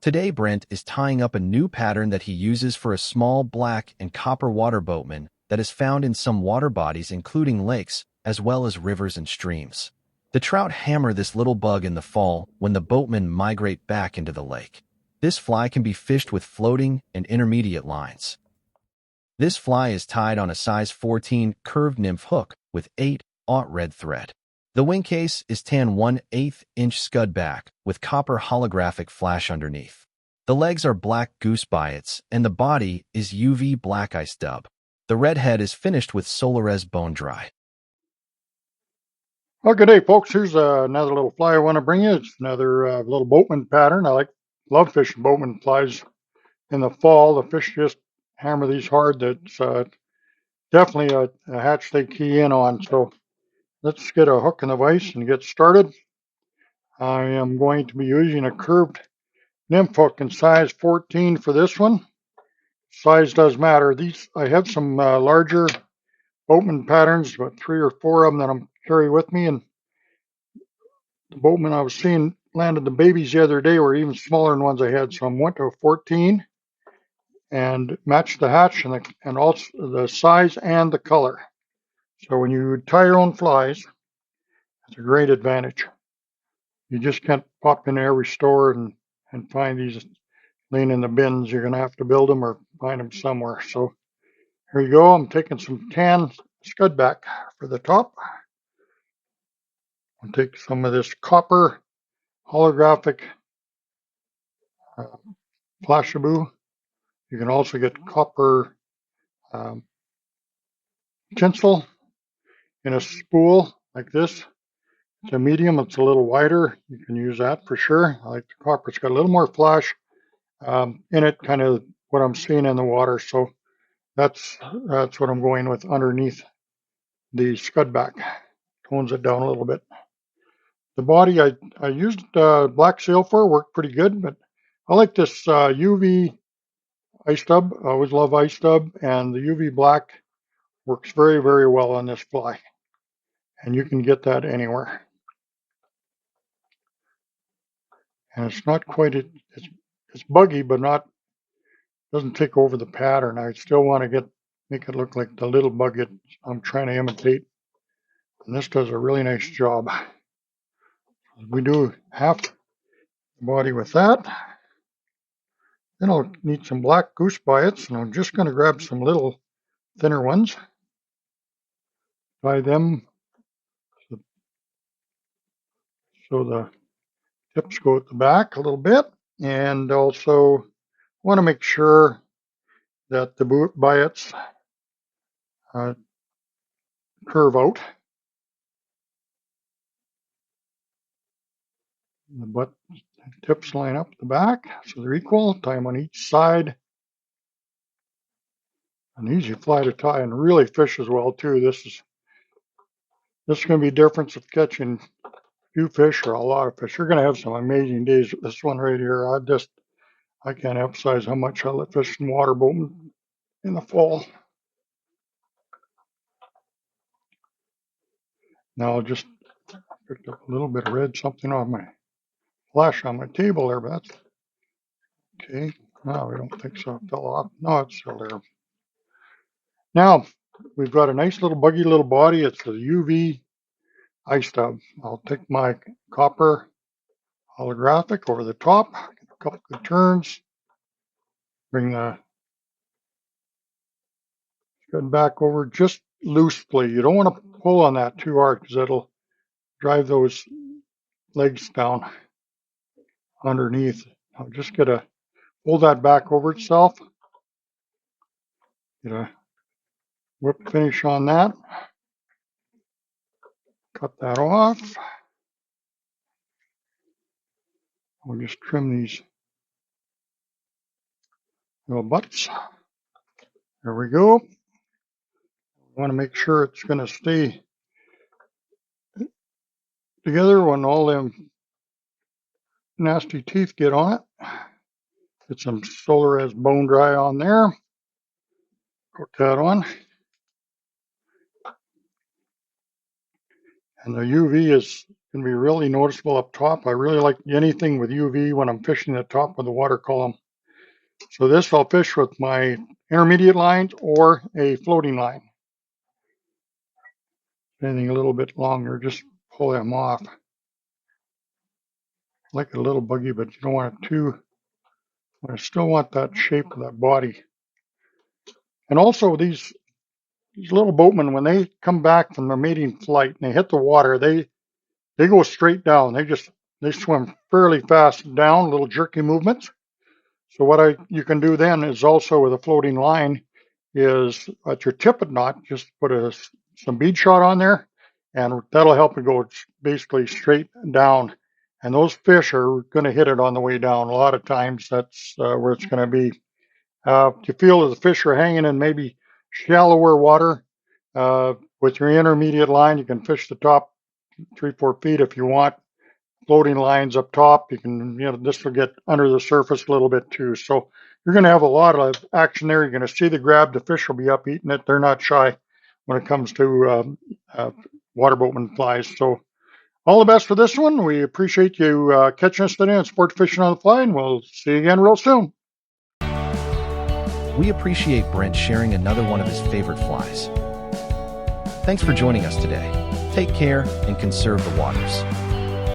Today, Brent is tying up a new pattern that he uses for a small black and copper water boatman that is found in some water bodies, including lakes, as well as rivers and streams. The trout hammer this little bug in the fall when the boatmen migrate back into the lake. This fly can be fished with floating and intermediate lines. This fly is tied on a size 14 curved nymph hook with 8/0 red thread. The wing case is tan 1/8-inch scud back with copper holographic flash underneath. The legs are black goose biots and the body is UV black ice dub. The red head is finished with Solares bone dry. Well, good day, folks. Here's another little fly I want to bring you. It's another little boatman pattern. Love fishing boatman flies in the fall. The fish just hammer these hard. That's definitely a hatch they key in on. So let's get a hook in the vise and get started. I am going to be using a curved nymph hook in size 14 for this one. Size does matter. I have some larger boatman patterns, about 3 or 4 of them that I'm carry with me, and the boatman I was seeing landed the babies the other day were even smaller than ones I had, so I went to a 14 and matched the hatch and also the size and the color. So when you tie your own flies, it's a great advantage. You just can't pop in every store and find these laying in the bins. You're going to have to build them or find them somewhere. So here you go. I'm taking some tan scud back for the top. I'll take some of this copper holographic flashaboo. You can also get copper tinsel in a spool like this. It's a medium, it's a little wider. You can use that for sure. I like the copper, it's got a little more flash in it, kind of what I'm seeing in the water. So that's what I'm going with underneath the scud back. Tones it down a little bit. The body I used black sail for, worked pretty good, but I like this UV ice dub. I always love ice dub, and the UV black works very, very well on this fly. And you can get that anywhere. And it's not quite, it's buggy, but doesn't take over the pattern. I still want to make it look like the little bug I'm trying to imitate. And this does a really nice job. We do half the body with that. Then I'll need some black goose biots, and I'm just going to grab some little thinner ones. Tie them so the tips go at the back a little bit. And also want to make sure that the biots curve out. The butt tips line up the back so they're equal. Tie them on each side. An easy fly to tie and really fish as well too. This is going to be a difference of catching a few fish or a lot of fish. You're going to have some amazing days. This one right here, I can't emphasize how much I like fishing water boating in the fall. Now I'll just picked up a little bit of red something on my flash on my table there, but that's okay. No, we don't think so. It fell off. No, it's still there. Now we've got a nice little buggy little body. It's a UV ice dub. I'll take my copper holographic over the top, get a couple of turns, bring the scud back over just loosely. You don't want to pull on that too hard because it'll drive those legs down underneath. I'll just pull that back over itself. Get a whip finish on that. Cut that off. We'll just trim these little butts. There we go. We want to make sure it's going to stay together when all them nasty teeth get on it. Get some Solares bone dry on there. Put that on. And the UV is can be really noticeable up top. I really like anything with UV when I'm fishing the top of the water column. So this I'll fish with my intermediate lines or a floating line. Anything a little bit longer, just pull them off. Like a little buggy, but you don't want it too. I still want that shape of that body. And also these little boatmen, when they come back from their mating flight and they hit the water, they go straight down. They swim fairly fast down, little jerky movements. So what you can do then is also with a floating line is at your tippet knot, just put some bead shot on there, and that'll help it go basically straight down. And those fish are going to hit it on the way down. A lot of times that's where it's going to be. If you feel that the fish are hanging in maybe shallower water, with your intermediate line, you can fish the top 3-4 feet if you want. Floating lines up top, you can, this will get under the surface a little bit too. So you're going to have a lot of action there. You're going to see the grab. The fish will be up eating it. They're not shy when it comes to water boatman flies. So all the best for this one. We appreciate you catching us today on Sport Fishing on the Fly, and we'll see you again real soon. We appreciate Brent sharing another one of his favorite flies. Thanks for joining us today. Take care and conserve the waters.